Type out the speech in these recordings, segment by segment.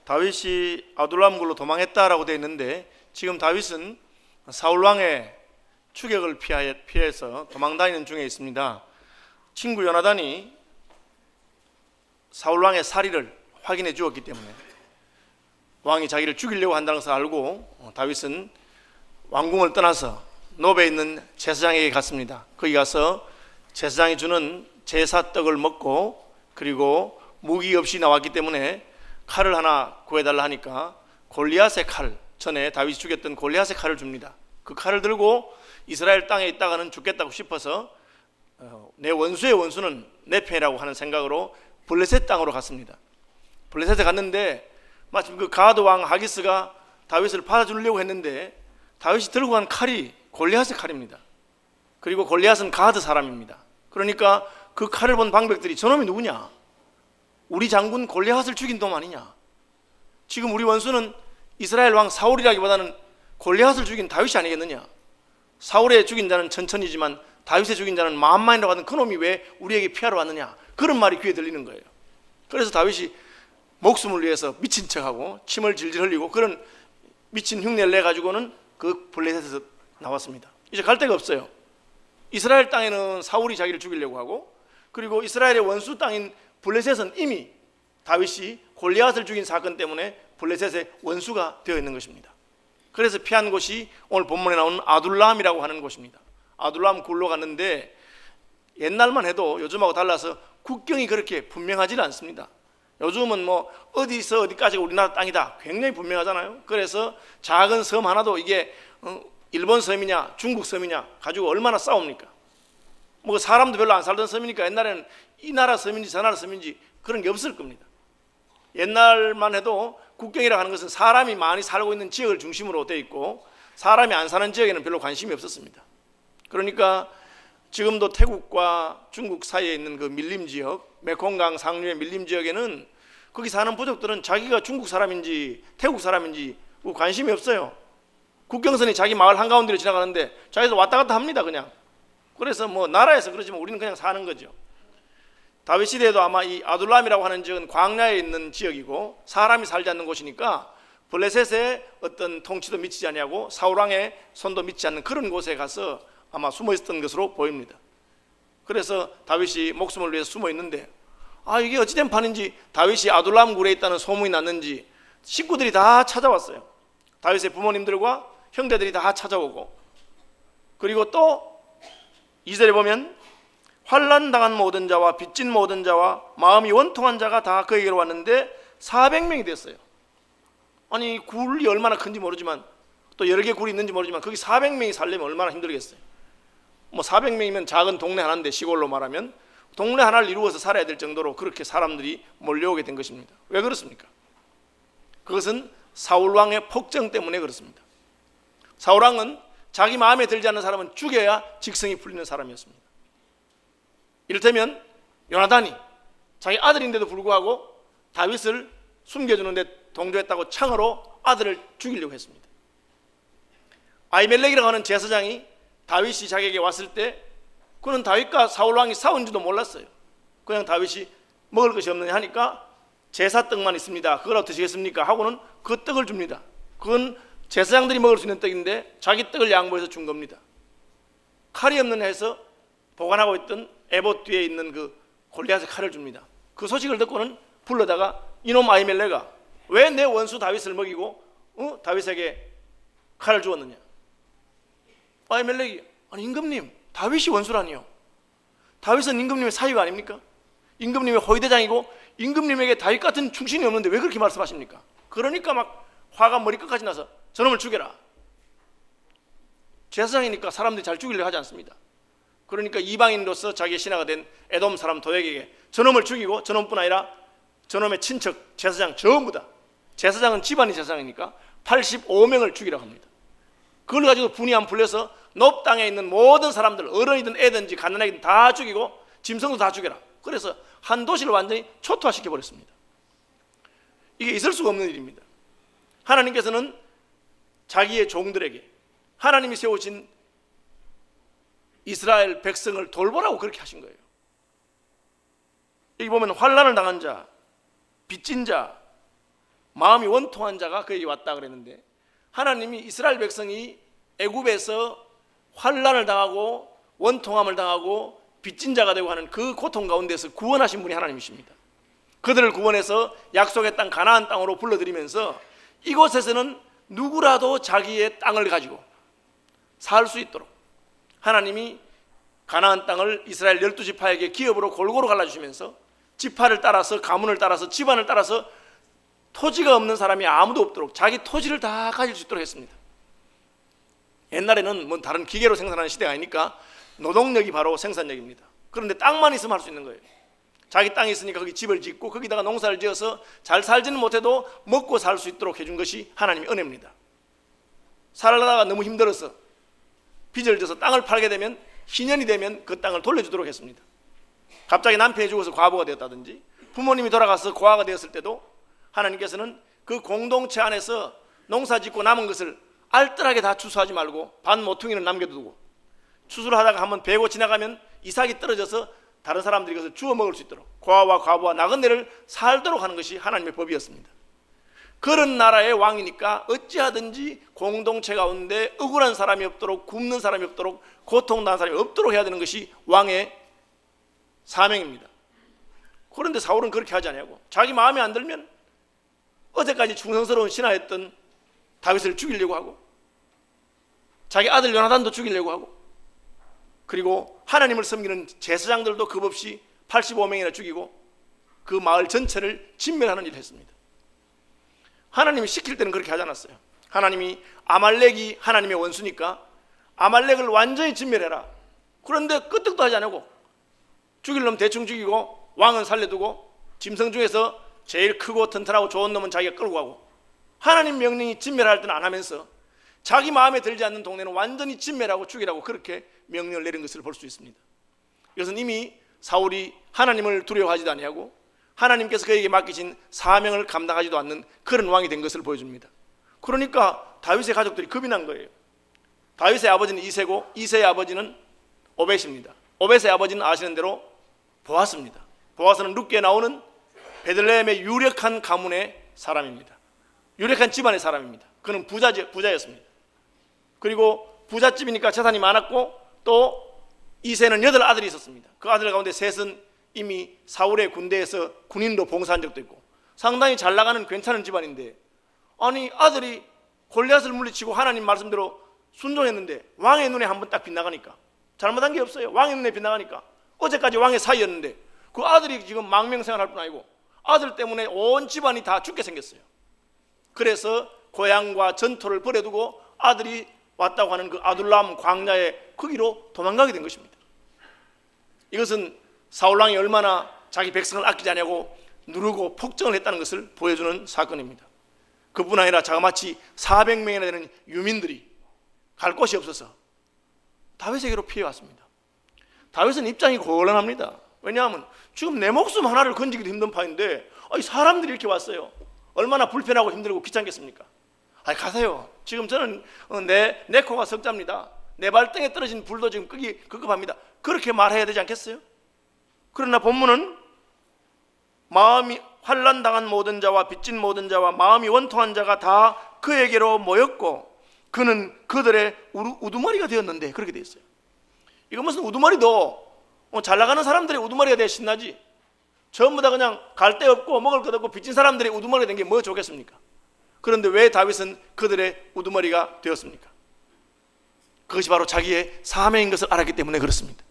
다윗이 아둘람 굴로 도망했다라고 되어 있는데, 지금 다윗은 사울 왕의 추격을 피해서 도망 다니는 중에 있습니다. 친구 요나단이 사울 왕의 사리를 확인해 주었기 때문에 왕이 자기를 죽이려고 한다는 것을 알고 다윗은 왕궁을 떠나서 노베에 있는 제사장에게 갔습니다. 거기 가서 제사장이 주는 제사떡을 먹고, 그리고 무기 없이 나왔기 때문에 칼을 하나 구해달라 하니까 골리앗의 칼, 전에 다윗이 죽였던 골리앗의 칼을 줍니다. 그 칼을 들고 이스라엘 땅에 있다가는 죽겠다고 싶어서 내 원수의 원수는 내 편이라고 하는 생각으로 블레셋 땅으로 갔습니다. 블레셋에 갔는데 마침 그 가드 왕 하기스가 다윗을 받아주려고 했는데, 다윗이 들고 간 칼이 골리앗의 칼입니다. 그리고 골리앗은 가드 사람입니다. 그러니까 그 칼을 본 방백들이 저놈이 누구냐? 우리 장군 골리앗을 죽인 놈 아니냐? 지금 우리 원수는 이스라엘 왕 사울이라기보다는 골리앗을 죽인 다윗이 아니겠느냐? 사울의 죽인 자는 천천히지만 다윗의 죽인 자는 만만이라고 하는 그놈이 왜 우리에게 피하러 왔느냐? 그런 말이 귀에 들리는 거예요. 그래서 다윗이 목숨을 위해서 미친 척하고 침을 질질 흘리고 그런 미친 흉내를 내가지고는 그 블레셋에서 나왔습니다. 이제 갈 데가 없어요. 이스라엘 땅에는 사울이 자기를 죽이려고 하고, 그리고 이스라엘의 원수 땅인 블레셋은 이미 다윗이 골리앗을 죽인 사건 때문에 블레셋의 원수가 되어 있는 것입니다. 그래서 피한 곳이 오늘 본문에 나오는 아둘람이라고 하는 곳입니다. 아둘람 굴로 갔는데, 옛날만 해도 요즘하고 달라서 국경이 그렇게 분명하지 않습니다. 요즘은 뭐 어디서 어디까지가 우리나라 땅이다 굉장히 분명하잖아요. 그래서 작은 섬 하나도 이게 일본 섬이냐 중국 섬이냐 가지고 얼마나 싸웁니까? 뭐 사람도 별로 안 살던 섬이니까 옛날에는 이 나라 섬인지 저 나라 섬인지 그런 게 없을 겁니다. 옛날만 해도 국경이라고 하는 것은 사람이 많이 살고 있는 지역을 중심으로 되어 있고, 사람이 안 사는 지역에는 별로 관심이 없었습니다. 그러니까 지금도 태국과 중국 사이에 있는 그 밀림 지역, 메콩강 상류의 밀림 지역에는 거기 사는 부족들은 자기가 중국 사람인지 태국 사람인지 관심이 없어요. 국경선이 자기 마을 한가운데로 지나가는데 자기들 왔다 갔다 합니다, 그냥. 그래서 뭐 나라에서 그러지만 우리는 그냥 사는 거죠. 다윗 시대에도 아마 이 아둘람이라고 하는 지역은 광야에 있는 지역이고 사람이 살지 않는 곳이니까 블레셋의 어떤 통치도 미치지 아니하고 사울왕의 손도 미치지 않는 그런 곳에 가서 아마 숨어 있었던 것으로 보입니다. 그래서 다윗이 목숨을 위해서 숨어 있는데, 이게 어찌된 판인지 다윗이 아둘람 굴에 있다는 소문이 났는지 식구들이 다 찾아왔어요. 다윗의 부모님들과 형제들이 다 찾아오고, 그리고 또 2절에 보면 환난당한 모든 자와 빚진 모든 자와 마음이 원통한 자가 다 그에게로 왔는데 400명이 됐어요. 아니 굴이 얼마나 큰지 모르지만, 또 여러 개 굴이 있는지 모르지만 거기 400명이 살려면 얼마나 힘들겠어요. 뭐 400명이면 작은 동네 하나인데, 시골로 말하면 동네 하나를 이루어서 살아야 될 정도로 그렇게 사람들이 몰려오게 된 것입니다. 왜 그렇습니까? 그것은 사울왕의 폭정 때문에 그렇습니다. 사울왕은 자기 마음에 들지 않는 사람은 죽여야 직성이 풀리는 사람이었습니다. 이를테면 요나단이 자기 아들인데도 불구하고 다윗을 숨겨주는데 동조했다고 창으로 아들을 죽이려고 했습니다. 아히멜렉이라고 하는 제사장이 다윗이 자기에게 왔을 때 그는 다윗과 사울왕이 싸운 줄도 몰랐어요. 그냥 다윗이 먹을 것이 없느냐 하니까 제사떡만 있습니다. 그거라도 드시겠습니까? 하고는 그 떡을 줍니다. 그건 제사장들이 먹을 수 있는 떡인데 자기 떡을 양보해서 준 겁니다. 칼이 없는 해서 보관하고 있던 에봇 뒤에 있는 그 골리앗의 칼을 줍니다. 그 소식을 듣고는 불러다가 이놈 아히멜렉아, 왜 내 원수 다윗을 먹이고 다윗에게 칼을 주었느냐? 아히멜렉이, 아니 임금님, 다윗이 원수라니요. 다윗은 임금님의 사위가 아닙니까? 임금님의 호위대장이고 임금님에게 다윗 같은 충신이 없는데 왜 그렇게 말씀하십니까? 그러니까 막 화가 머리끝까지 나서 저놈을 죽여라. 제사장이니까 사람들이 잘 죽이려고 하지 않습니다. 그러니까 이방인으로서 자기의 신하가 된 에돔 사람 도액에게 저놈을 죽이고, 저놈뿐 아니라 저놈의 친척 제사장 전부 다, 제사장은 집안이 제사장이니까 85명을 죽이라고 합니다. 그걸 가지고 분이 안 풀려서 높 땅에 있는 모든 사람들, 어른이든 애든지 갓난아기든 다 죽이고 짐승도 다 죽여라. 그래서 한 도시를 완전히 초토화시켜 버렸습니다. 이게 있을 수가 없는 일입니다. 하나님께서는 자기의 종들에게 하나님이 세우신 이스라엘 백성을 돌보라고 그렇게 하신 거예요. 여기 보면 환난을 당한 자, 빚진 자, 마음이 원통한 자가 그에게 왔다 그랬는데, 하나님이 이스라엘 백성이 애굽에서 환난을 당하고 원통함을 당하고 빚진 자가 되고 하는 그 고통 가운데서 구원하신 분이 하나님이십니다. 그들을 구원해서 약속의 땅 가나안 땅으로 불러들이면서 이곳에서는 누구라도 자기의 땅을 가지고 살 수 있도록 하나님이 가나안 땅을 이스라엘 12지파에게 기업으로 골고루 갈라주시면서 지파를 따라서, 가문을 따라서, 집안을 따라서 토지가 없는 사람이 아무도 없도록 자기 토지를 다 가질 수 있도록 했습니다. 옛날에는 뭐 다른 기계로 생산하는 시대가 아니니까 노동력이 바로 생산력입니다. 그런데 땅만 있으면 할 수 있는 거예요. 자기 땅이 있으니까 거기 집을 짓고 거기다가 농사를 지어서 잘 살지는 못해도 먹고 살 수 있도록 해준 것이 하나님의 은혜입니다. 살다가 너무 힘들어서 빚을 져서 땅을 팔게 되면 희년이 되면 그 땅을 돌려주도록 했습니다. 갑자기 남편이 죽어서 과부가 되었다든지 부모님이 돌아가서 고아가 되었을 때도 하나님께서는 그 공동체 안에서 농사 짓고 남은 것을 알뜰하게 다 추수하지 말고 반 모퉁이는 남겨두고, 추수를 하다가 한번 베고 지나가면 이삭이 떨어져서 다른 사람들이 그것을 주워 먹을 수 있도록 고아와 과부와 나그네를 살도록 하는 것이 하나님의 법이었습니다. 그런 나라의 왕이니까 어찌하든지 공동체 가운데 억울한 사람이 없도록, 굶는 사람이 없도록, 고통당한 사람이 없도록 해야 되는 것이 왕의 사명입니다. 그런데 사울은 그렇게 하지 않냐고. 자기 마음에 안 들면 어제까지 충성스러운 신하였던 다윗을 죽이려고 하고, 자기 아들 요나단도 죽이려고 하고, 그리고 하나님을 섬기는 제사장들도 겁없이 85명이나 죽이고 그 마을 전체를 진멸하는 일을 했습니다. 하나님이 시킬 때는 그렇게 하지 않았어요. 하나님이 아말렉이 하나님의 원수니까 아말렉을 완전히 진멸해라. 그런데 끄떡도 하지 않고 죽일 놈 대충 죽이고 왕은 살려두고 짐승 중에서 제일 크고 튼튼하고 좋은 놈은 자기가 끌고 가고, 하나님 명령이 진멸할 때는 안 하면서 자기 마음에 들지 않는 동네는 완전히 진멸하고 죽이라고 그렇게 명령을 내린 것을 볼 수 있습니다. 이것은 이미 사울이 하나님을 두려워하지도 아니하고 하나님께서 그에게 맡기신 사명을 감당하지도 않는 그런 왕이 된 것을 보여줍니다. 그러니까 다윗의 가족들이 겁이 난 거예요. 다윗의 아버지는 이새고 이새의 아버지는 오벳입니다. 오벳의 아버지는 아시는 대로 보아스입니다. 보아스는 룻기에 나오는 베들레헴의 유력한 가문의 사람입니다. 유력한 집안의 사람입니다. 그는 부자였습니다. 그리고 부잣집이니까 재산이 많았고 또 이새는 8아들이 있었습니다. 그 아들 가운데 셋은 이미 사울의 군대에서 군인으로 봉사한 적도 있고 상당히 잘 나가는 괜찮은 집안인데, 아니 아들이 골리앗을 물리치고 하나님 말씀대로 순종했는데 왕의 눈에 한번 딱 빗나가니까, 잘못한 게 없어요. 왕의 눈에 빗나가니까 어제까지 왕의 사이였는데 그 아들이 지금 망명생활할 뿐 아니고 아들 때문에 온 집안이 다 죽게 생겼어요. 그래서 고향과 전토를 버려두고 아들이 왔다고 하는 그 아둘람 광야의 거기로 도망가게 된 것입니다. 이것은 사울왕이 얼마나 자기 백성을 아끼지 않냐고 누르고 폭정을 했다는 것을 보여주는 사건입니다. 그뿐 아니라 자그마치 400명이나 되는 유민들이 갈 곳이 없어서 다윗에게로 피해왔습니다. 다윗은 입장이 곤란합니다. 왜냐하면 지금 내 목숨 하나를 건지기도 힘든 판인데 사람들이 이렇게 왔어요. 얼마나 불편하고 힘들고 귀찮겠습니까? 가세요. 지금 저는 내 코가 석자입니다. 내 발등에 떨어진 불도 지금 끄기 급급합니다. 그렇게 말해야 되지 않겠어요? 그러나 본문은 마음이 환난당한 모든 자와 빚진 모든 자와 마음이 원통한 자가 다 그에게로 모였고 그는 그들의 우두머리가 되었는데, 그렇게 되어 있어요. 이거 무슨 우두머리도 잘 나가는 사람들의 우두머리가 돼야 신나지, 전부 다 그냥 갈 데 없고 먹을 것 없고 빚진 사람들의 우두머리가 된 게 뭐 좋겠습니까? 그런데 왜 다윗은 그들의 우두머리가 되었습니까? 그것이 바로 자기의 사명인 것을 알았기 때문에 그렇습니다.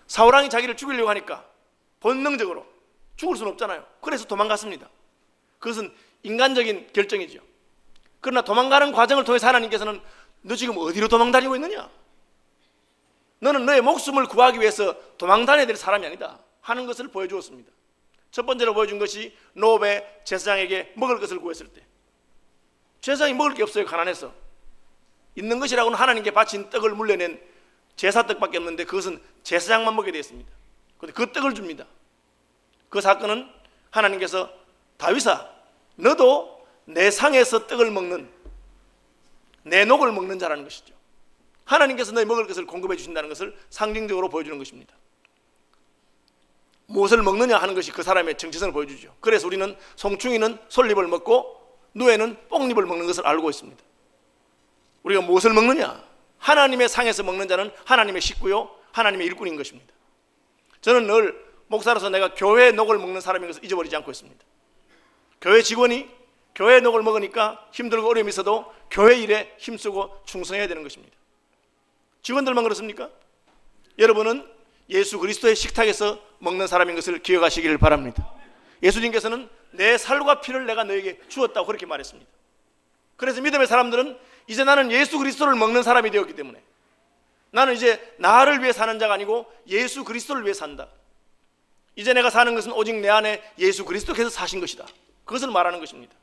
사울왕이 자기를 죽이려고 하니까 본능적으로 죽을 수는 없잖아요. 그래서 도망갔습니다. 그것은 인간적인 결정이죠. 그러나 도망가는 과정을 통해서 하나님께서는 너 지금 어디로 도망다니고 있느냐? 너는 너의 목숨을 구하기 위해서 도망다녀야 될 사람이 아니다 하는 것을 보여주었습니다. 첫 번째로 보여준 것이 노베 제사장에게 먹을 것을 구했을 때, 제사장이 먹을 게 없어요. 가난해서. 있는 것이라고는 하나님께 바친 떡을 물려낸 제사떡밖에 없는데 그것은 제사장만 먹게 되어 있습니다. 그런데 그 떡을 줍니다. 그 사건은 하나님께서 다윗아, 너도 내 상에서 떡을 먹는, 내 녹을 먹는 자라는 것이죠. 하나님께서 너희 먹을 것을 공급해 주신다는 것을 상징적으로 보여주는 것입니다. 무엇을 먹느냐 하는 것이 그 사람의 정체성을 보여주죠. 그래서 우리는 송충이는 솔잎을 먹고 누에는 뽕잎을 먹는 것을 알고 있습니다. 우리가 무엇을 먹느냐? 하나님의 상에서 먹는 자는 하나님의 식구요 하나님의 일꾼인 것입니다. 저는 늘 목사로서 내가 교회의 녹을 먹는 사람인 것을 잊어버리지 않고 있습니다. 교회 직원이 교회의 녹을 먹으니까 힘들고 어려움이 있어도 교회 일에 힘쓰고 충성해야 되는 것입니다. 직원들만 그렇습니까? 여러분은 예수 그리스도의 식탁에서 먹는 사람인 것을 기억하시기를 바랍니다. 예수님께서는 내 살과 피를 내가 너에게 주었다고 그렇게 말했습니다. 그래서 믿음의 사람들은 이제 나는 예수 그리스도를 먹는 사람이 되었기 때문에 나는 이제 나를 위해 사는 자가 아니고 예수 그리스도를 위해 산다. 이제 내가 사는 것은 오직 내 안에 예수 그리스도께서 사신 것이다. 그것을 말하는 것입니다.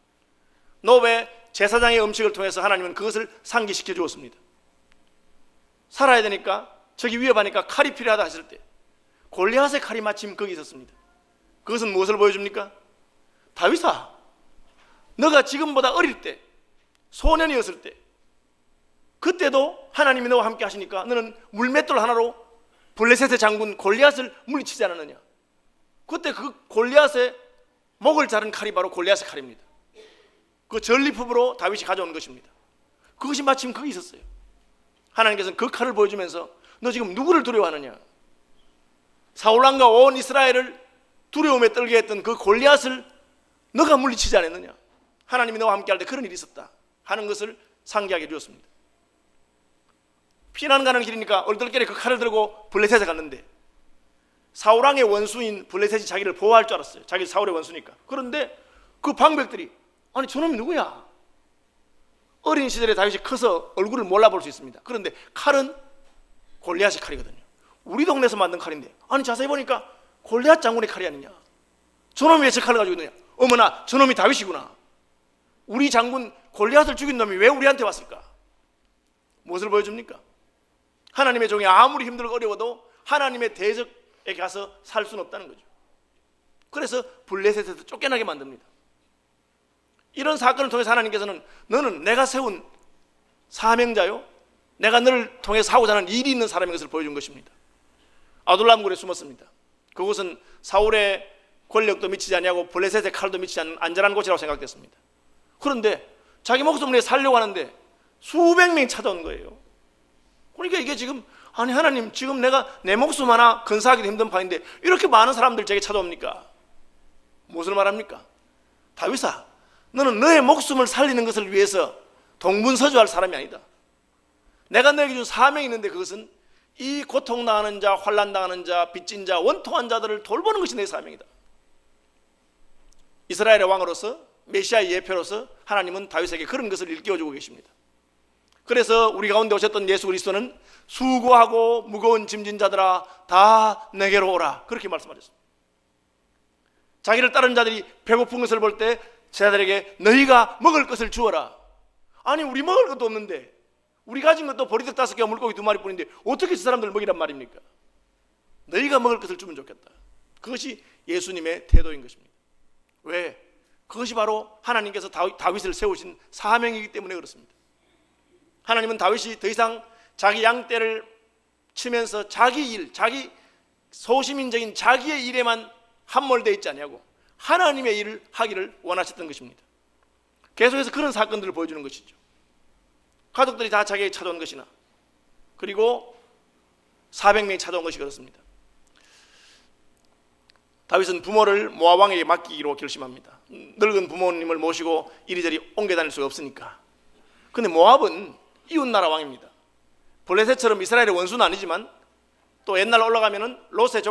노베 제사장의 음식을 통해서 하나님은 그것을 상기시켜 주었습니다. 살아야 되니까 적이 위협하니까 칼이 필요하다 했을 때 골리앗의 칼이 마침 거기 있었습니다. 그것은 무엇을 보여줍니까? 다윗아, 너가 지금보다 어릴 때 소년이었을 때 그때도 하나님이 너와 함께 하시니까 너는 물맷돌 하나로 블레셋의 장군 골리앗을 물리치지 않았느냐. 그때 그 골리앗의 목을 자른 칼이 바로 골리앗의 칼입니다. 그 전리품으로 다윗이 가져온 것입니다. 그것이 마침 거기 있었어요. 하나님께서는 그 칼을 보여주면서 너 지금 누구를 두려워하느냐? 사울왕과 온 이스라엘을 두려움에 떨게 했던 그 골리앗을 너가 물리치지 않았느냐? 하나님이 너와 함께 할 때 그런 일이 있었다 하는 것을 상기하게 주었습니다. 피난 가는 길이니까 얼떨결에 그 칼을 들고 블레셋에 갔는데 사울왕의 원수인 블레셋이 자기를 보호할 줄 알았어요. 자기 사울의 원수니까. 그런데 그 방백들이 아니 저놈이 누구야? 어린 시절에 다윗이 커서 얼굴을 몰라볼 수 있습니다. 그런데 칼은 골리앗의 칼이거든요. 우리 동네에서 만든 칼인데 아니 자세히 보니까 골리앗 장군의 칼이 아니냐. 저놈이 왜 저 칼을 가지고 있느냐. 어머나 저놈이 다윗이구나. 우리 장군 골리앗을 죽인 놈이 왜 우리한테 왔을까? 무엇을 보여줍니까? 하나님의 종이 아무리 힘들고 어려워도 하나님의 대적에 가서 살 수는 없다는 거죠. 그래서 블레셋에서 쫓겨나게 만듭니다. 이런 사건을 통해서 하나님께서는 너는 내가 세운 사명자요 내가 너를 통해서 하고자 하는 일이 있는 사람인 것을 보여준 것입니다. 아둘람굴에 숨었습니다. 그곳은 사울의 권력도 미치지 아니하고 블레셋의 칼도 미치지 않는 안전한 곳이라고 생각됐습니다. 그런데 자기 목숨을 위해 살려고 하는데 수백 명이 찾아온 거예요. 그러니까 이게 지금 아니 하나님 지금 내가 내 목숨 하나 근사하기도 힘든 판인데 이렇게 많은 사람들 제게 찾아옵니까? 무엇을 말합니까? 다윗아 너는 너의 목숨을 살리는 것을 위해서 동분서주할 사람이 아니다. 내가 너에게 준 사명이 있는데 그것은 이 고통당하는 자, 환난당하는 자, 빚진 자, 원통한 자들을 돌보는 것이 내 사명이다. 이스라엘의 왕으로서 메시아의 예표로서 하나님은 다윗에게 그런 것을 일깨워주고 계십니다. 그래서 우리 가운데 오셨던 예수 그리스도는 수고하고 무거운 짐진 자들아 다 내게로 오라 그렇게 말씀하셨습니다. 자기를 따르는 자들이 배고픈 것을 볼 때 제자들에게 너희가 먹을 것을 주어라. 아니 우리 먹을 것도 없는데 우리 가진 것도 보리떡 5개와 물고기 2마리 뿐인데 어떻게 저 사람들 먹이란 말입니까? 너희가 먹을 것을 주면 좋겠다. 그것이 예수님의 태도인 것입니다. 왜? 그것이 바로 하나님께서 다윗을 세우신 사명이기 때문에 그렇습니다. 하나님은 다윗이 더 이상 자기 양떼를 치면서 자기 일, 자기 소시민적인 자기의 일에만 함몰되어 있지 않냐고 하나님의 일을 하기를 원하셨던 것입니다. 계속해서 그런 사건들을 보여주는 것이죠. 가족들이 다 자기에게 찾아온 것이나 그리고 400명이 찾아온 것이 그렇습니다. 다윗은 부모를 모압 왕에게 맡기기로 결심합니다. 늙은 부모님을 모시고 이리저리 옮겨 다닐 수가 없으니까. 근데 모압은 이웃나라 왕입니다. 블레셋처럼 이스라엘의 원수는 아니지만 또 옛날 올라가면은 롯의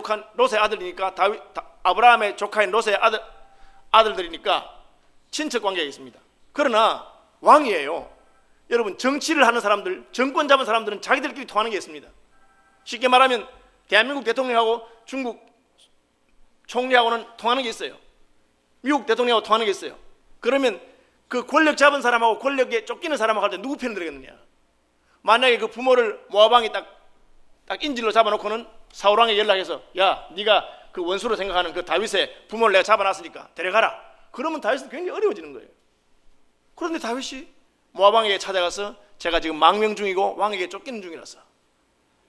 아들이니까 아브라함의 조카인 롯의 아들들이니까 친척 관계가 있습니다. 그러나 왕이에요. 여러분 정치를 하는 사람들, 정권 잡은 사람들은 자기들끼리 통하는 게 있습니다. 쉽게 말하면 대한민국 대통령하고 중국 총리하고는 통하는 게 있어요. 미국 대통령하고 통하는 게 있어요. 그러면 그 권력 잡은 사람하고 권력에 쫓기는 사람하고 할 때 누구 편을 들겠느냐. 만약에 그 부모를 모압왕이 딱 인질로 잡아놓고는 사울왕에 연락해서 야 네가 그 원수로 생각하는 그 다윗의 부모를 내가 잡아놨으니까 데려가라. 그러면 다윗은 굉장히 어려워지는 거예요. 그런데 다윗이 모압왕에게 찾아가서 제가 지금 망명 중이고 왕에게 쫓기는 중이라서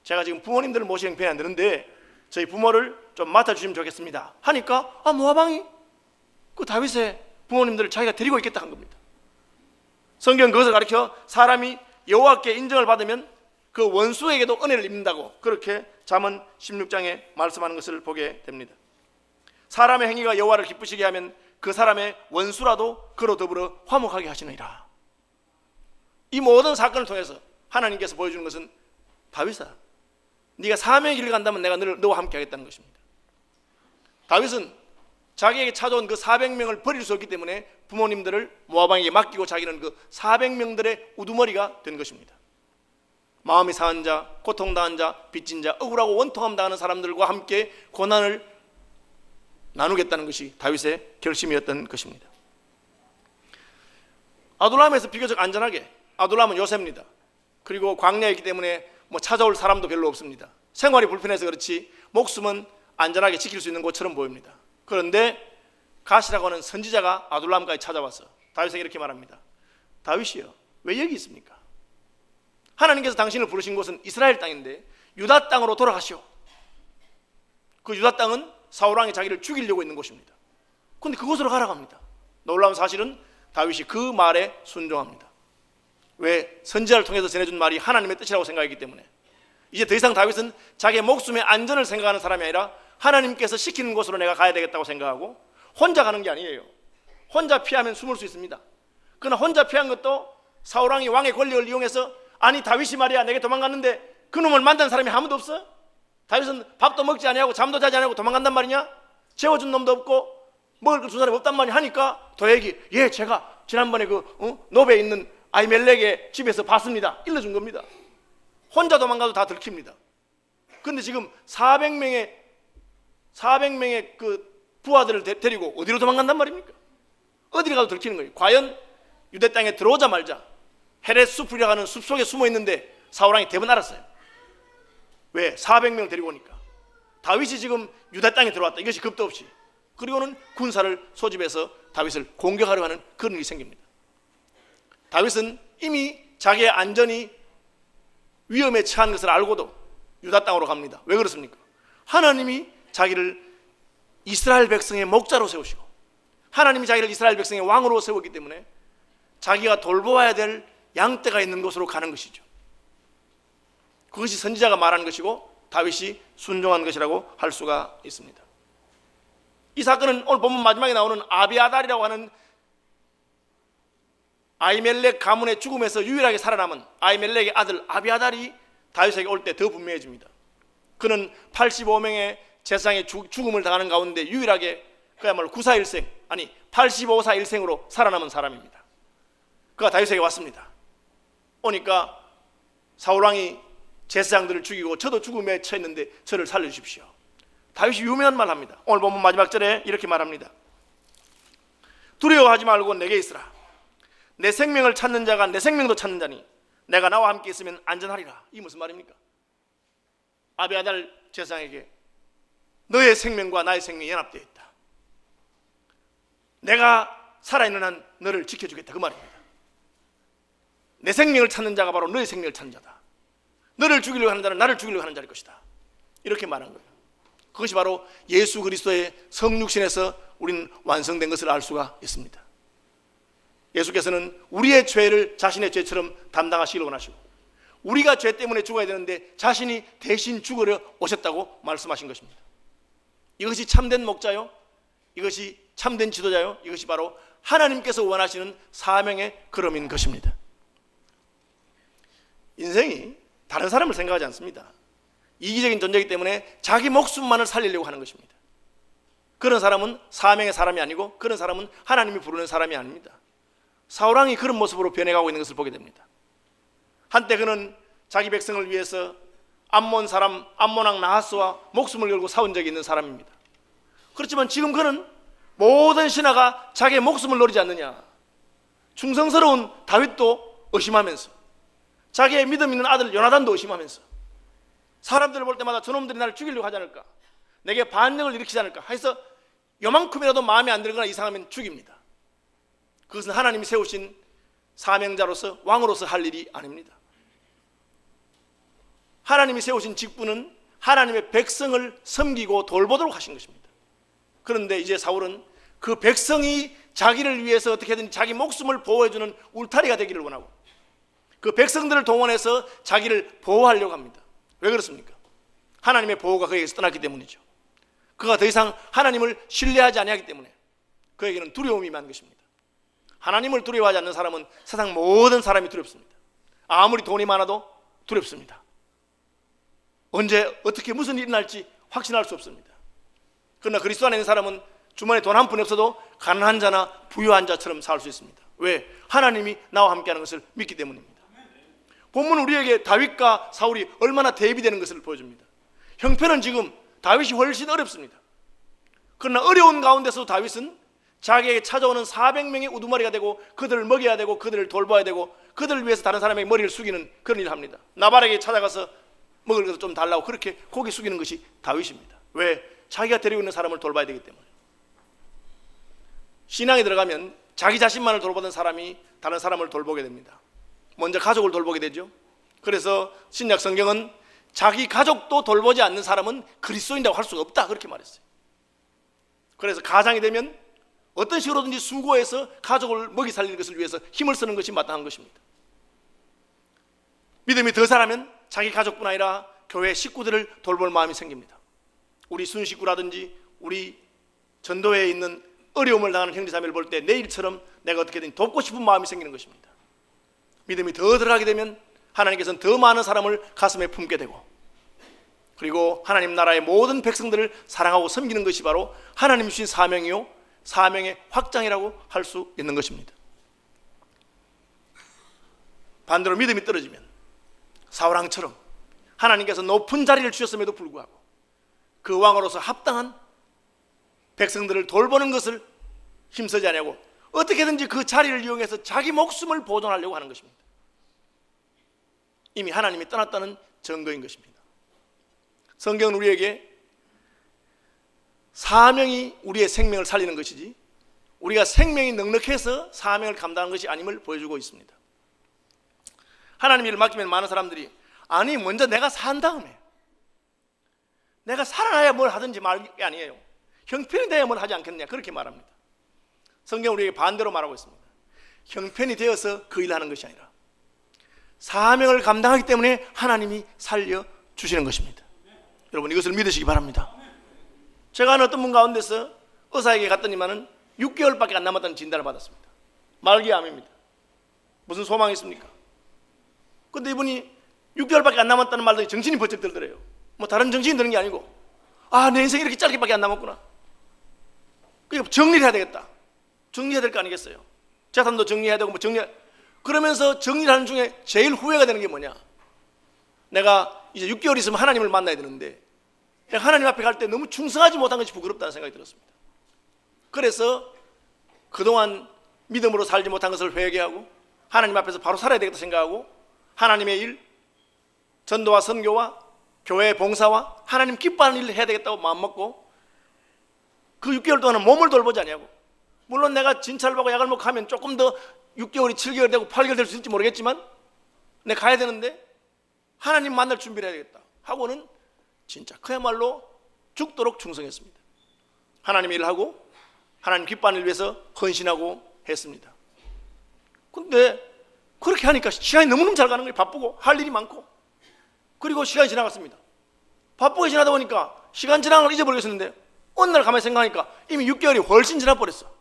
제가 지금 부모님들을 모시는 편이 안 되는데 저희 부모를 좀 맡아주시면 좋겠습니다 하니까 모압 왕이 그 다윗의 부모님들을 자기가 데리고 있겠다 한 겁니다. 성경은 그것을 가리켜 사람이 여호와께 인정을 받으면 그 원수에게도 은혜를 입는다고 그렇게 잠언 16장에 말씀하는 것을 보게 됩니다. 사람의 행위가 여호와를 기쁘시게 하면 그 사람의 원수라도 그로 더불어 화목하게 하시느니라. 이 모든 사건을 통해서 하나님께서 보여주는 것은 다윗아, 네가 사명의 길을 간다면 내가 너와 함께 하겠다는 것입니다. 다윗은 자기에게 찾아온 그 400명을 버릴 수 없기 때문에 부모님들을 모압 왕에게 맡기고 자기는 그 400명들의 우두머리가 된 것입니다. 마음이 상한 자, 고통당한 자, 빚진 자, 억울하고 원통함 당하는 사람들과 함께 고난을 나누겠다는 것이 다윗의 결심이었던 것입니다. 아둘람에서 비교적 안전하게, 아둘람은 요새입니다. 그리고 광야이기 때문에 찾아올 사람도 별로 없습니다. 생활이 불편해서 그렇지 목숨은 안전하게 지킬 수 있는 곳처럼 보입니다. 그런데 갓이라고 하는 선지자가 아둘람까지 찾아와서 다윗에게 이렇게 말합니다. 다윗이요, 왜 여기 있습니까? 하나님께서 당신을 부르신 곳은 이스라엘 땅인데 유다 땅으로 돌아가시오. 그 유다 땅은 사울왕이 자기를 죽이려고 있는 곳입니다. 그런데 그곳으로 가라고 합니다. 놀라운 사실은 다윗이 그 말에 순종합니다. 왜? 선지자를 통해서 전해준 말이 하나님의 뜻이라고 생각했기 때문에. 이제 더 이상 다윗은 자기의 목숨의 안전을 생각하는 사람이 아니라 하나님께서 시키는 곳으로 내가 가야 되겠다고 생각하고 혼자 가는 게 아니에요. 혼자 피하면 숨을 수 있습니다. 그러나 혼자 피한 것도 사울왕이 왕의 권력을 이용해서 아니 다윗이 말이야 내게 도망갔는데 그놈을 만난 사람이 아무도 없어? 다윗은 밥도 먹지 아니하고 잠도 자지 아니하고 도망간단 말이냐? 재워준 놈도 없고 먹을 걸 준 사람이 없단 말이냐 하니까 도액이 제가 지난번에 노베에 있는 아히멜렉의 집에서 봤습니다. 일러준 겁니다. 혼자 도망가도 다 들킵니다. 그런데 지금 400명의 그 부하들을 데리고 어디로 도망간단 말입니까? 어디로 가도 들키는 거예요. 과연 유대 땅에 들어오자마자 헤렛 숲이라고 하는 숲속에 숨어 있는데 사울왕이 대번 알았어요. 왜? 400명 데리고 오니까. 다윗이 지금 유다 땅에 들어왔다. 이것이 겁도 없이. 그리고는 군사를 소집해서 다윗을 공격하려 하는 그런 일이 생깁니다. 다윗은 이미 자기의 안전이 위험에 처한 것을 알고도 유다 땅으로 갑니다. 왜 그렇습니까? 하나님이 자기를 이스라엘 백성의 목자로 세우시고 하나님이 자기를 이스라엘 백성의 왕으로 세웠기 때문에 자기가 돌보아야 될 양떼가 있는 곳으로 가는 것이죠. 그것이 선지자가 말한 것이고 다윗이 순종한 것이라고 할 수가 있습니다. 이 사건은 오늘 본문 마지막에 나오는 아비아달이라고 하는 아히멜렉 가문의 죽음에서 유일하게 살아남은 아히멜렉의 아들 아비아달이 다윗에게 올 때 더 분명해집니다. 그는 85명의 제사장의 죽음을 당하는 가운데 유일하게 그야말로 941생 아니 8541생으로 살아남은 사람입니다. 그가 다윗에게 왔습니다. 오니까 사울왕이 제사장들을 죽이고 저도 죽음에 처했는데 저를 살려주십시오. 다윗이 유명한 말 합니다. 오늘 본문 마지막 절에 이렇게 말합니다. 두려워하지 말고 내게 있으라. 내 생명을 찾는 자가 내 생명도 찾는 자니 내가 나와 함께 있으면 안전하리라. 이게 무슨 말입니까? 아비아달 제사장에게 너의 생명과 나의 생명이 연합되어 있다. 내가 살아있는 한 너를 지켜주겠다. 그 말입니다. 내 생명을 찾는 자가 바로 너의 생명을 찾는 자다. 너를 죽이려고 하는 자는 나를 죽이려고 하는 자일 것이다. 이렇게 말한 거예요. 그것이 바로 예수 그리스도의 성육신에서 우리는 완성된 것을 알 수가 있습니다. 예수께서는 우리의 죄를 자신의 죄처럼 담당하시기를 원하시고 우리가 죄 때문에 죽어야 되는데 자신이 대신 죽으려 오셨다고 말씀하신 것입니다. 이것이 참된 목자요, 이것이 참된 지도자요, 이것이 바로 하나님께서 원하시는 사명의 걸음인 것입니다. 인생이 다른 사람을 생각하지 않습니다. 이기적인 존재이기 때문에 자기 목숨만을 살리려고 하는 것입니다. 그런 사람은 사명의 사람이 아니고 그런 사람은 하나님이 부르는 사람이 아닙니다. 사울왕이 그런 모습으로 변해가고 있는 것을 보게 됩니다. 한때 그는 자기 백성을 위해서 암몬 사람 암몬왕 나하스와 목숨을 걸고 싸운 적이 있는 사람입니다. 그렇지만 지금 그는 모든 신하가 자기의 목숨을 노리지 않느냐, 충성스러운 다윗도 의심하면서 자기의 믿음 있는 아들 요나단도 의심하면서 사람들을 볼 때마다 저놈들이 나를 죽이려고 하지 않을까, 내게 반역을 일으키지 않을까 해서 요만큼이라도 마음에 안 들거나 이상하면 죽입니다. 그것은 하나님이 세우신 사명자로서 왕으로서 할 일이 아닙니다. 하나님이 세우신 직분은 하나님의 백성을 섬기고 돌보도록 하신 것입니다. 그런데 이제 사울은 그 백성이 자기를 위해서 어떻게든 자기 목숨을 보호해주는 울타리가 되기를 원하고 그 백성들을 동원해서 자기를 보호하려고 합니다. 왜 그렇습니까? 하나님의 보호가 그에게서 떠났기 때문이죠. 그가 더 이상 하나님을 신뢰하지 아니하기 때문에 그에게는 두려움이 임한 것입니다. 하나님을 두려워하지 않는 사람은 세상 모든 사람이 두렵습니다. 아무리 돈이 많아도 두렵습니다. 언제 어떻게 무슨 일이 날지 확신할 수 없습니다. 그러나 그리스도 안에 있는 사람은 주머니에 돈 한 푼이 없어도 가난한 자나 부유한 자처럼 살 수 있습니다. 왜? 하나님이 나와 함께하는 것을 믿기 때문입니다. 본문은 우리에게 다윗과 사울이 얼마나 대비되는 것을 보여줍니다. 형편은 지금 다윗이 훨씬 어렵습니다. 그러나 어려운 가운데서도 다윗은 자기에게 찾아오는 400명의 우두머리가 되고 그들을 먹여야 되고 그들을 돌봐야 되고 그들을 위해서 다른 사람에게 머리를 숙이는 그런 일을 합니다. 나발에게 찾아가서 먹을 것을 좀 달라고 그렇게 고개 숙이는 것이 다윗입니다. 왜? 자기가 데리고 있는 사람을 돌봐야 되기 때문에. 신앙에 들어가면 자기 자신만을 돌보던 사람이 다른 사람을 돌보게 됩니다. 먼저 가족을 돌보게 되죠. 그래서 신약 성경은 자기 가족도 돌보지 않는 사람은 그리스도인이라고 할 수가 없다 그렇게 말했어요. 그래서 가장이 되면 어떤 식으로든지 수고해서 가족을 먹이 살리는 것을 위해서 힘을 쓰는 것이 마땅한 것입니다. 믿음이 더 자라면 자기 가족뿐 아니라 교회 식구들을 돌볼 마음이 생깁니다. 우리 순식구라든지 우리 전도회에 있는 어려움을 당하는 형제자매를 볼 때 내 일처럼 내가 어떻게든 돕고 싶은 마음이 생기는 것입니다. 믿음이 더 들어가게 되면 하나님께서는 더 많은 사람을 가슴에 품게 되고 그리고 하나님 나라의 모든 백성들을 사랑하고 섬기는 것이 바로 하나님 주신 사명이요 사명의 확장이라고 할 수 있는 것입니다. 반대로 믿음이 떨어지면 사울왕처럼 하나님께서 높은 자리를 주셨음에도 불구하고 그 왕으로서 합당한 백성들을 돌보는 것을 힘쓰지 않냐고 어떻게든지 그 자리를 이용해서 자기 목숨을 보존하려고 하는 것입니다. 이미 하나님이 떠났다는 증거인 것입니다. 성경은 우리에게 사명이 우리의 생명을 살리는 것이지 우리가 생명이 넉넉해서 사명을 감당하는 것이 아님을 보여주고 있습니다. 하나님 일을 맡기면 많은 사람들이 아니 먼저 내가 산 다음에 내가 살아나야 뭘 하든지 말 게 아니에요. 형편이 돼야 뭘 하지 않겠느냐 그렇게 말합니다. 성경은 우리에게 반대로 말하고 있습니다. 형편이 되어서 그 일을 하는 것이 아니라 사명을 감당하기 때문에 하나님이 살려주시는 것입니다. 여러분 이것을 믿으시기 바랍니다. 제가 아는 어떤 분 가운데서 의사에게 갔더니만은 6개월밖에 안 남았다는 진단을 받았습니다. 말기암입니다. 무슨 소망이 있습니까? 근데 이분이 6개월밖에 안 남았다는 말도 정신이 번쩍 들더래요. 뭐 다른 정신이 드는 게 아니고 아, 내 인생이 이렇게 짧게밖에 안 남았구나. 그러니까 정리를 해야 되겠다. 정리해야 될 거 아니겠어요? 재산도 정리해야 되고 뭐 그러면서 정리를 하는 중에 제일 후회가 되는 게 뭐냐? 내가 이제 6개월 있으면 하나님을 만나야 되는데 내가 하나님 앞에 갈 때 너무 충성하지 못한 것이 부끄럽다는 생각이 들었습니다. 그래서 그동안 믿음으로 살지 못한 것을 회개하고 하나님 앞에서 바로 살아야 되겠다 생각하고 하나님의 일, 전도와 선교와 교회 봉사와 하나님 기뻐하는 일을 해야 되겠다고 마음먹고 그 6개월 동안은 몸을 돌보지 않냐고. 물론 내가 진찰을 받고 약을 먹고 하면 조금 더 6개월이 7개월 되고 8개월 될 수 있을지 모르겠지만 내가 가야 되는데 하나님 만날 준비를 해야 되겠다 하고는 진짜 그야말로 죽도록 충성했습니다. 하나님 일을 하고 하나님 기뻐하는 일을 위해서 헌신하고 했습니다. 근데 그렇게 하니까 시간이 너무너무 잘 가는 거예요. 바쁘고 할 일이 많고. 그리고 시간이 지나갔습니다. 바쁘게 지나다 보니까 시간 지나간 걸 잊어버리겠었는데 어느 날 가만히 생각하니까 이미 6개월이 훨씬 지나버렸어.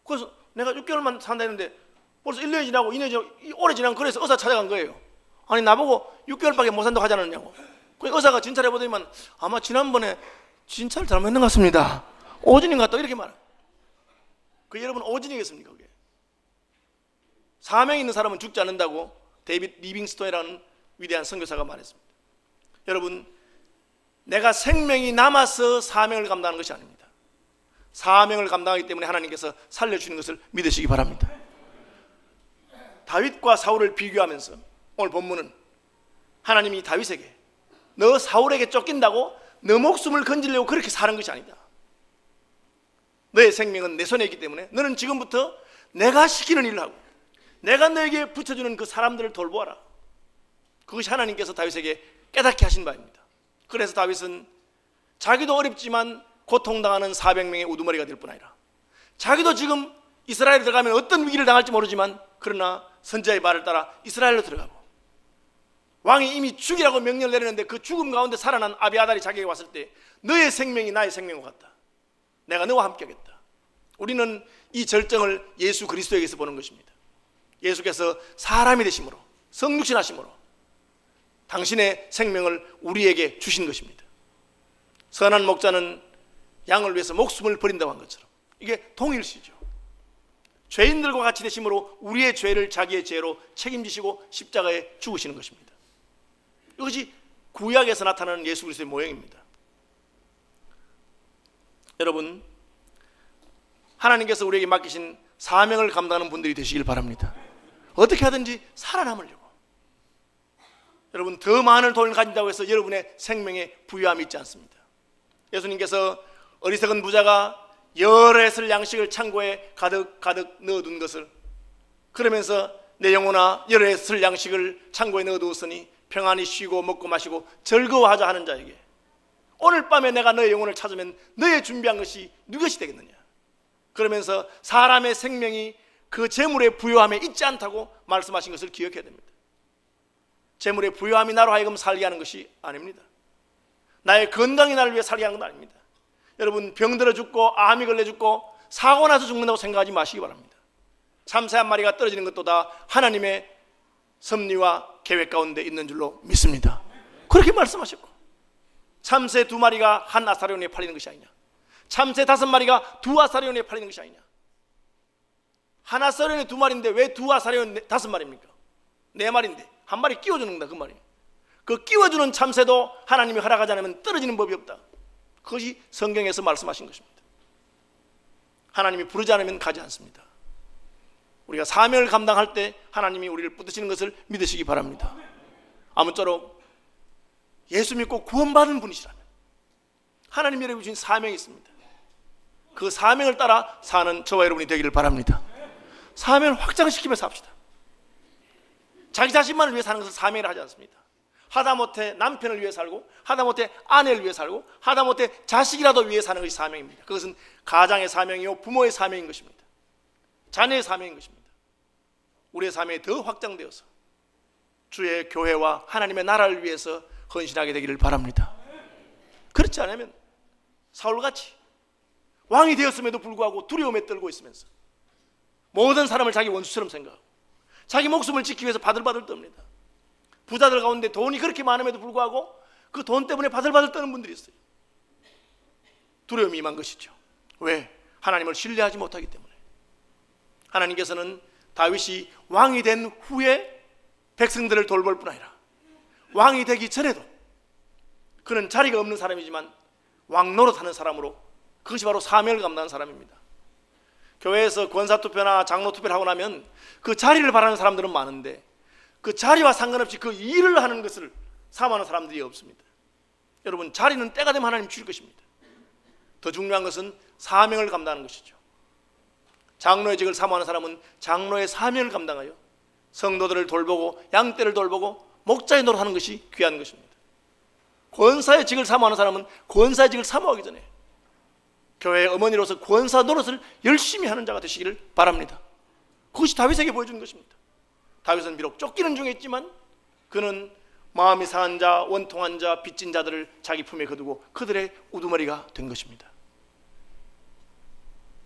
그래서 내가 6개월만 산다 했는데 벌써 1년이 지나고 2년이 지나고 오래 지나고 그래서 의사 찾아간 거예요. 아니 나보고 6개월밖에 못 산다고 하지 않았냐고. 그 의사가 진찰해보더니만 아마 지난번에 진찰 잘못했는 것 같습니다. 오진인 것 같다 이렇게 말해요. 그 여러분 오진이겠습니까 그게? 사명이 있는 사람은 죽지 않는다고 데이빗 리빙스톤이라는 위대한 선교사가 말했습니다. 여러분 내가 생명이 남아서 사명을 감당하는 것이 아닙니다. 사명을 감당하기 때문에 하나님께서 살려주시는 것을 믿으시기 바랍니다. 다윗과 사울을 비교하면서 오늘 본문은 하나님이 다윗에게 너 사울에게 쫓긴다고 너 목숨을 건지려고 그렇게 사는 것이 아니다. 너의 생명은 내 손에 있기 때문에 너는 지금부터 내가 시키는 일을 하고 내가 너에게 붙여주는 그 사람들을 돌보아라. 그것이 하나님께서 다윗에게 깨닫게 하신 바입니다. 그래서 다윗은 자기도 어렵지만 고통당하는 400명의 우두머리가 될 뿐 아니라 자기도 지금 이스라엘에 들어가면 어떤 위기를 당할지 모르지만 그러나 선지자의 말을 따라 이스라엘로 들어가고 왕이 이미 죽이라고 명령을 내리는데 그 죽음 가운데 살아난 아비아달이 자기에게 왔을 때 너의 생명이 나의 생명과 같다. 내가 너와 함께 하겠다. 우리는 이 절정을 예수 그리스도에게서 보는 것입니다. 예수께서 사람이 되심으로 성육신 하심으로 당신의 생명을 우리에게 주신 것입니다. 선한 목자는 양을 위해서 목숨을 버린다고 한 것처럼 이게 동일시죠. 죄인들과 같이 되심으로 우리의 죄를 자기의 죄로 책임지시고 십자가에 죽으시는 것입니다. 이것이 구약에서 나타나는 예수 그리스도의 모형입니다. 여러분, 하나님께서 우리에게 맡기신 사명을 감당하는 분들이 되시길 바랍니다. 어떻게 하든지 살아남으려고. 여러분, 더 많은 돈을 가진다고 해서 여러분의 생명에 부유함이 있지 않습니다. 예수님께서 어리석은 부자가 여러 해설 양식을 창고에 가득 넣어둔 것을 그러면서 내 영혼아 여러 해설 양식을 창고에 넣어두었으니 평안히 쉬고 먹고 마시고 즐거워하자 하는 자에게 오늘 밤에 내가 너의 영혼을 찾으면 너의 준비한 것이 누구것이 되겠느냐. 그러면서 사람의 생명이 그 재물의 부요함에 있지 않다고 말씀하신 것을 기억해야 됩니다. 재물의 부요함이 나로 하여금 살게 하는 것이 아닙니다. 나의 건강이 나를 위해 살게 하는 건 아닙니다. 여러분, 병들어 죽고 암이 걸려 죽고 사고 나서 죽는다고 생각하지 마시기 바랍니다. 참새 한 마리가 떨어지는 것도 다 하나님의 섭리와 계획 가운데 있는 줄로 믿습니다. 그렇게 말씀하셨고, 참새 2마리가 한 아사리온에 팔리는 것이 아니냐, 참새 5마리가 2아사리온에 팔리는 것이 아니냐. 한 아사리온에 2마리인데 왜 2아사리온 5마리입니까? 4마리인데 한 마리 끼워주는 거다. 그 말이에요. 그 끼워주는 참새도 하나님이 허락하지 않으면 떨어지는 법이 없다. 그것이 성경에서 말씀하신 것입니다. 하나님이 부르지 않으면 가지 않습니다. 우리가 사명을 감당할 때 하나님이 우리를 붙드시는 것을 믿으시기 바랍니다. 아무쪼록 예수 믿고 구원받은 분이시라면 하나님이 여러분이 주신 사명이 있습니다. 그 사명을 따라 사는 저와 여러분이 되기를 바랍니다. 사명을 확장시키면서 합시다. 자기 자신만을 위해 사는 것은 사명이라 하지 않습니다. 하다못해 남편을 위해 살고 하다못해 아내를 위해 살고 하다못해 자식이라도 위해 사는 것이 사명입니다. 그것은 가장의 사명이요 부모의 사명인 것입니다. 자녀의 사명인 것입니다. 우리의 사명이 더 확장되어서 주의 교회와 하나님의 나라를 위해서 헌신하게 되기를 바랍니다. 그렇지 않으면 사울같이 왕이 되었음에도 불구하고 두려움에 떨고 있으면서 모든 사람을 자기 원수처럼 생각하고 자기 목숨을 지키기 위해서 바들바들 떱니다. 부자들 가운데 돈이 그렇게 많음에도 불구하고 그 돈 때문에 바들바들 떠는 분들이 있어요. 두려움이 임한 것이죠. 왜? 하나님을 신뢰하지 못하기 때문에. 하나님께서는 다윗이 왕이 된 후에 백성들을 돌볼 뿐 아니라 왕이 되기 전에도 그는 자리가 없는 사람이지만 왕 노릇하는 사람으로, 그것이 바로 사명을 감당하는 사람입니다. 교회에서 권사투표나 장로투표를 하고 나면 그 자리를 바라는 사람들은 많은데 그 자리와 상관없이 그 일을 하는 것을 사모하는 사람들이 없습니다. 여러분, 자리는 때가 되면 하나님 주실 것입니다. 더 중요한 것은 사명을 감당하는 것이죠. 장로의 직을 사모하는 사람은 장로의 사명을 감당하여 성도들을 돌보고 양떼를 돌보고 목자의 노릇하는 것이 귀한 것입니다. 권사의 직을 사모하는 사람은 권사의 직을 사모하기 전에 교회의 어머니로서 권사 노릇을 열심히 하는 자가 되시기를 바랍니다. 그것이 다윗에게 보여주는 것입니다. 다윗은 비록 쫓기는 중에 있지만 그는 마음이 상한 자, 원통한 자, 빚진 자들을 자기 품에 거두고 그들의 우두머리가 된 것입니다.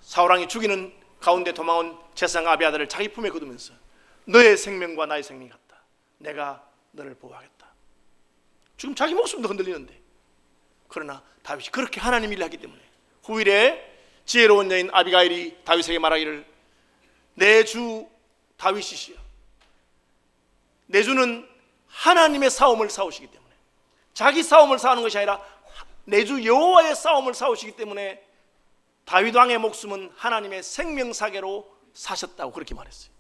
사울왕이 죽이는 가운데 도망온 제사장 아비아달을 자기 품에 거두면서 너의 생명과 나의 생명이 같다. 내가 너를 보호하겠다. 지금 자기 목숨도 흔들리는데, 그러나 다윗이 그렇게 하나님 일을 하기 때문에 후일에 지혜로운 여인 아비가일이 다윗에게 말하기를 내 주 다윗이시여, 내 주는 하나님의 싸움을 싸우시기 때문에, 자기 싸움을 싸우는 것이 아니라 내 주 여호와의 싸움을 싸우시기 때문에 다윗 왕의 목숨은 하나님의 생명사계로 사셨다고 그렇게 말했어요.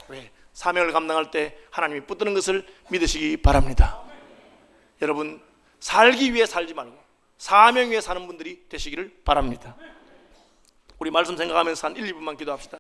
왜? 사명을 감당할 때 하나님이 붙드는 것을 믿으시기 바랍니다. 여러분, 살기 위해 살지 말고 사명 위해 사는 분들이 되시기를 바랍니다. 우리 말씀 생각하면서 한 1, 2분만 기도합시다.